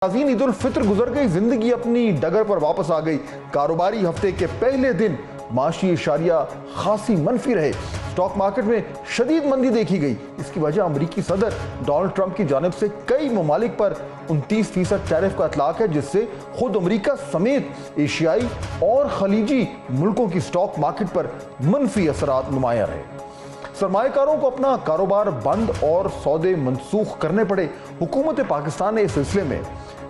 नाज़रीन, ईद उल फित्र गुजर गई, जिंदगी अपनी डगर पर वापस आ गई। कारोबारी हफ्ते के पहले दिन माशी इशारिया खासी मनफी रहे। स्टॉक मार्केट में शदीद मंदी देखी गई। इसकी वजह अमरीकी सदर डोनाल्ड ट्रंप की जानिब से कई ममालिक पर 29% टैरिफ का इतलाक है, जिससे खुद अमरीका समेत एशियाई और खलीजी मुल्कों की स्टॉक मार्केट पर मनफी असरात नुमाया रहे। सरमाएकारों को अपना कारोबार बंद और सौदे मनसूख करने पड़े। हुकूमत पाकिस्तान ने इस सिलसिले में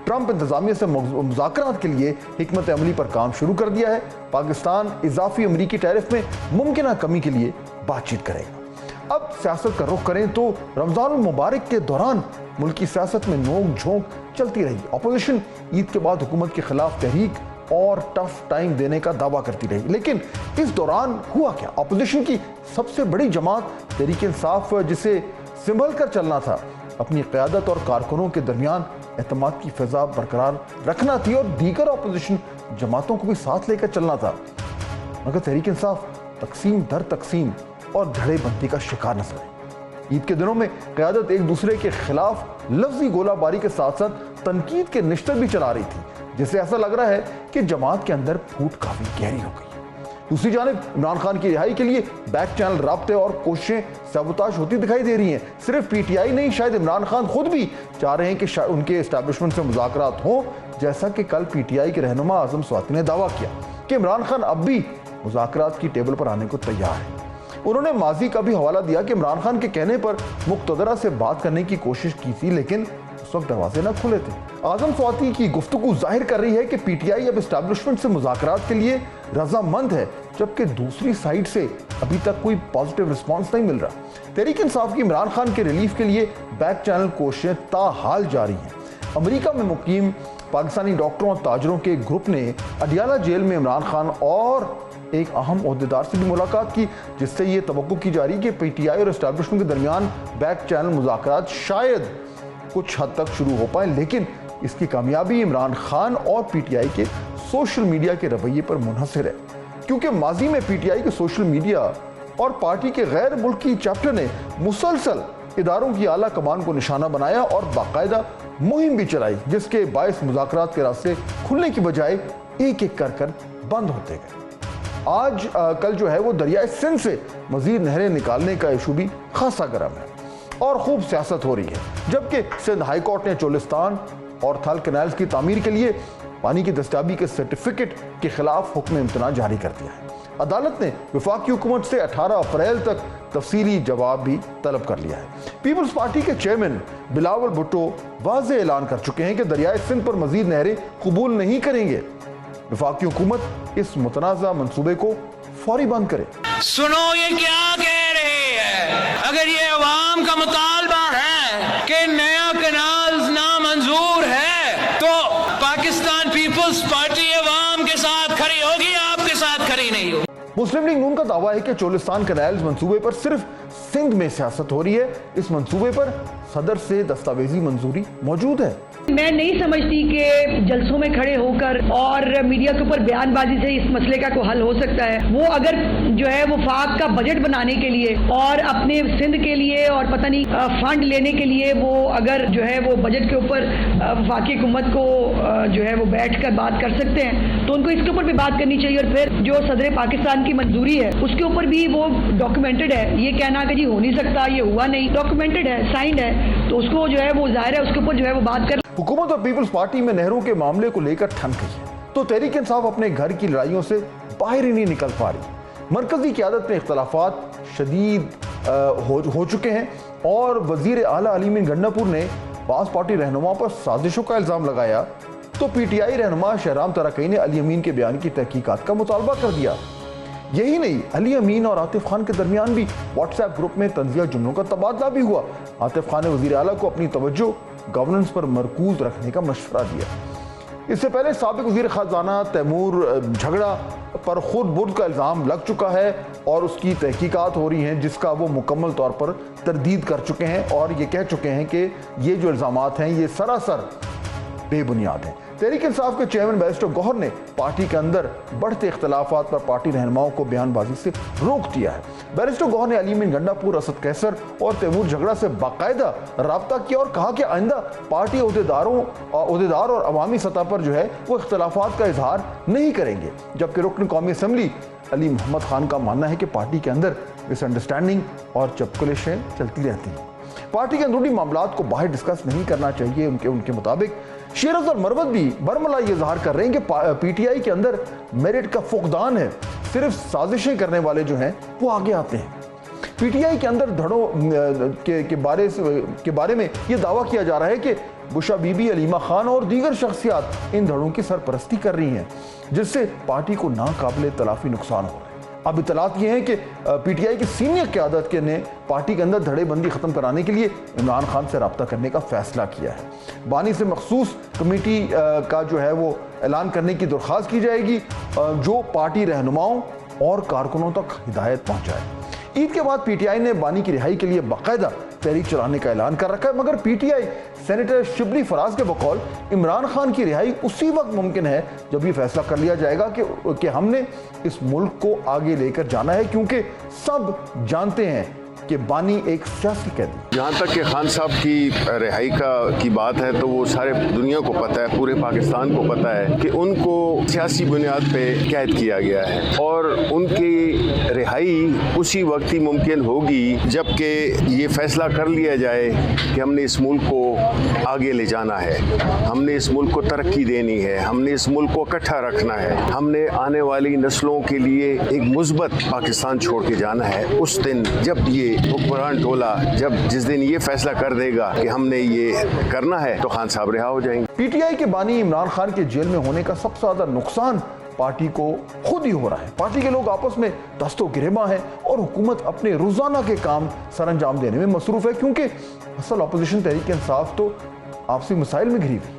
ट्रंप इंतजामिया से मुज़ाकरात के लिए हिकमत अमली पर काम शुरू कर दिया है। पाकिस्तान इजाफी अमरीकी टैरिफ में मुमकिन कमी के लिए बातचीत करेगा। अब सियासत का रुख करें तो रमजान मुबारक के दौरान मुल्की सियासत में नोक झोंक चलती रही। अपोजिशन ईद के बाद हुकूमत के खिलाफ तहरीक और टफ टाइम देने का दावा करती रही, लेकिन इस दौरान हुआ क्या? अपोजिशन की सबसे बड़ी जमात तहरीक इंसाफ, जिसे संभल कर चलना था, अपनी क़यादत और कारकुनों के दरमियान एतमाद की फ़िज़ा बरकरार रखना थी और दीगर अपोजिशन जमातों को भी साथ लेकर चलना था। मगर तहरीक इंसाफ तकसीम दर तकसीम और धड़ेबंदी का शिकार नजर आई। ईद के दिनों में क़यादत एक दूसरे के खिलाफ लफ्ज़ी गोलाबारी के साथ साथ तनकीद के निश्तर भी चला रही थी, जिससे ऐसा लग रहा है कि जमात के अंदर फूट काफी गहरी हो गई। दूसरी जानिब इमरान खान की रिहाई के लिए बैक चैनल राब्ते और कोशिशें सबूताश होती दिखाई दे रही हैं। सिर्फ पीटीआई नहीं, शायद इमरान खान खुद भी चाह रहे हैं कि उनके एस्टैब्लिशमेंट से मुज़ाकरात हों, जैसा कि कल पीटीआई के रहनुमा आज़म स्वाति ने दावा किया कि इमरान खान अब भी मुज़ाकरात की टेबल पर आने को तैयार है। उन्होंने माजी का भी हवाला दिया कि इमरान खान के कहने पर मुक़्तदरा से बात करने की कोशिश की थी, लेकिन उस वक्त दरवाजे न खुले थे। आज़म स्वाति की गुफ्तगू जाहिर कर रही है कि पीटीआई अब एस्टैब्लिशमेंट से मुज़ाकरात के लिए रजामंद है, जबकि दूसरी साइड से अभी तक कोई पॉजिटिव रिस्पांस नहीं मिल रहा। तहरीक इंसाफ की इमरान खान के रिलीफ के लिए बैक चैनल कोशिशें ताहाल जारी हैं। अमेरिका में मुकीम पाकिस्तानी डॉक्टरों और ताजरों के एक ग्रुप ने अडियाला जेल में इमरान खान और एक अहम ओहदेदार से भी मुलाकात की, जिससे ये तवक्को की जा रही है कि पीटीआई और एस्टैब्लिशमेंट के दरमियान बैक चैनल मुज़ाकरात शायद कुछ हद तक शुरू हो पाए। लेकिन इसकी कामयाबी इमरान खान और पीटीआई के सोशल मीडिया के रवैये पर मुनहसर है, क्योंकि माजी में पीटीआई के सोशल मीडिया और पार्टी के गैर मुल्की चैप्टर ने मुसलसल इदारों की आला कमान को निशाना बनाया और बाकायदा मुहिम भी चलाई, जिसके बायस मुज़ाकरात के रास्ते खुलने की बजाय एक एक कर बंद होते गए। आज कल जो है वो दरियाए सिंध से मजीद नहरें निकालने का इशू भी खासा गर्म है और खूब सियासत हो रही है, जबकि सिंध हाई कोर्ट ने चोलिस्तान और थल कैनाल्स की तामीर के लिए पानी की दस्तयाबी के सर्टिफिकेट के खिलाफ हुक्म इम्तना जारी कर दिया है। अदालत ने वफाकी हुकूमत से 18 अप्रैल तक तफसीली जवाब भी तलब कर लिया है। पीपल्स पार्टी के चेयरमैन बिलावल भुट्टो वाज़ेह ऐलान कर चुके हैं कि दरियाए सिंध पर मजीद नहरें कबूल नहीं करेंगे। वफाकी हुकूमत इस मुतनाज़ा मंसूबे को फौरी बंद करे। सुनो ये क्या कह रहे हैं? अगर ये अवाम का मुतालबा है कि नया कैनाल नामंजूर है, तो पाकिस्तान पीपल्स पार्टी अवाम के साथ खड़ी होगी, आपके साथ खड़ी नहीं होगी। मुस्लिम लीग नून का दावा है कि चोलिस्तान कैनाल्स मंसूबे पर सिर्फ सिंध में सियासत हो रही है। इस मंसूबे पर सदर से दस्तावेजी मंजूरी मौजूद है। मैं नहीं समझती कि जलसों में खड़े होकर और मीडिया के ऊपर बयानबाजी से इस मसले का कोई हल हो सकता है। वो अगर जो है वो वफाक का बजट बनाने के लिए और अपने सिंध के लिए और पता नहीं फंड लेने के लिए वो अगर जो है वो बजट के ऊपर वफाकी हुकूमत को जो है वो बैठ कर बात कर सकते हैं, तो उनको इसके ऊपर भी बात करनी चाहिए। और फिर जो सदर पाकिस्तान की मंजूरी है उसके ऊपर भी वो डॉक्यूमेंटेड है। ये कहना कि जी हो नहीं सकता, ये हुआ नहीं, डॉक्यूमेंटेड है, साइंड है, तो उसको जो है वो जाहिर है उसके ऊपर जो है वो बात कर। हुकूमत और पीपल्स पार्टी में नहरों के मामले को लेकर ठन गई है, तो तहरीक इंसाफ अपने घर की लड़ाइयों से बाहर ही नहीं निकल पा रही। मरकजी क़यादत में इख्तलाफात शदीद हो चुके हैं और वजीर आला अली मीन गंडापुर ने बास पार्टी रहनुमा पर साजिशों का इल्ज़ाम लगाया, तो पीटीआई रहनुमा शहराम तराकई ने अली अमीन के बयान की तहकीकात का मुतालबा कर दिया। यही नहीं, अली अमीन और आतिफ खान के दरमियान भी व्हाट्सएप ग्रुप में तंजिया जुमलों का तबादला भी हुआ। आतिफ खान ने वजीर आला को अपनी तवज्जो गवर्नेंस पर मरकूज रखने का मशवरा दिया। इससे पहले साबिक वजीर खजाना तैमूर झगड़ा पर खुद बुर्द का इल्ज़ाम लग चुका है और उसकी तहकीकात हो रही हैं, जिसका वो मुकम्मल तौर पर तरदीद कर चुके हैं और ये कह चुके हैं कि ये जो इल्ज़ामात हैं ये सरासर بے بنیاد ہیں۔ تحریک انصاف کے چیئرمین بیرسٹر گوہر نے پارٹی کے اندر بڑھتے اختلافات پر پارٹی رہنماؤں کو بیان بازی سے روک دیا ہے۔ بیرسٹر گوہر نے علی امین گنڈاپور، اسد قیصر اور تیمور جھگڑا سے باقاعدہ رابطہ کیا اور کہا کہ آئندہ پارٹی عہدیدار اور عوامی سطح پر جو ہے وہ اختلافات کا اظہار نہیں کریں گے، جبکہ رکن قومی اسمبلی علی محمد خان کا ماننا ہے کہ پارٹی کے اندر مس انڈرسٹینڈنگ اور چپکلشیں چلتی رہتی ہیں۔ پارٹی کے اندرونی معاملات کو باہر ڈسکس نہیں کرنا چاہیے۔ ان کے مطابق شیر افضل مروت بھی برملا یہ اظہار کر رہے ہیں کہ پی ٹی آئی کے اندر میرٹ کا فقدان ہے، صرف سازشیں کرنے والے جو ہیں وہ آگے آتے ہیں۔ پی ٹی آئی کے اندر دھڑوں کے بارے میں یہ دعویٰ کیا جا رہا ہے کہ بشا بی بی، علیمہ خان اور دیگر شخصیات ان دھڑوں کی سرپرستی کر رہی ہیں، جس سے پارٹی کو ناقابل تلافی نقصان ہو رہا ہے۔ اب اطلاعات یہ ہیں کہ پی ٹی آئی کی سینئر قیادت نے پارٹی کے اندر دھڑے بندی ختم کرانے کے لیے عمران خان سے رابطہ کرنے کا فیصلہ کیا ہے۔ بانی سے مخصوص کمیٹی کا جو ہے وہ اعلان کرنے کی درخواست کی جائے گی جو پارٹی رہنماؤں اور کارکنوں تک ہدایت پہنچائے۔ عید کے بعد پی ٹی آئی نے بانی کی رہائی کے لیے باقاعدہ تحریک چلانے کا اعلان کر رکھا ہے، مگر P T I senator Shibli Faraz کے بقول عمران خان کی رہائی اسی وقت ممکن ہے جب یہ فیصلہ کر لیا جائے گا کہ ہم نے اس ملک کو آگے لے کر جانا ہے، کیونکہ سب جانتے ہیں کہ بانی ایک سیاسی قیدی۔ جہاں تک کہ خان صاحب کی رہائی کی بات ہے تو وہ سارے دنیا کو پتہ ہے، پورے پاکستان کو پتہ ہے کہ ان کو سیاسی بنیاد پہ قید کیا گیا ہے، اور ان کی رہائی اسی وقت ہی ممکن ہوگی جب کہ یہ فیصلہ کر لیا جائے کہ ہم نے اس ملک کو آگے لے جانا ہے، ہم نے اس ملک کو ترقی دینی ہے، ہم نے اس ملک کو اکٹھا رکھنا ہے، ہم نے آنے والی نسلوں کے لیے ایک مثبت پاکستان چھوڑ کے جانا ہے۔ اس دن جب یہ حکمران ٹولہ جس دن یہ فیصلہ کر دے گا کہ ہم نے یہ کرنا ہے تو خان صاحب رہا ہو جائیں گے۔ پی ٹی آئی کے بانی عمران خان کے جیل میں ہونے کا سب سے زیادہ نقصان پارٹی کو خود ہی ہو رہا ہے۔ پارٹی کے لوگ آپس میں دست و گریباں ہیں اور حکومت اپنے روزانہ کے کام سر انجام دینے میں مصروف ہے، کیونکہ اصل اپوزیشن تحریک انصاف تو آپسی مسائل میں گھری ہوئی۔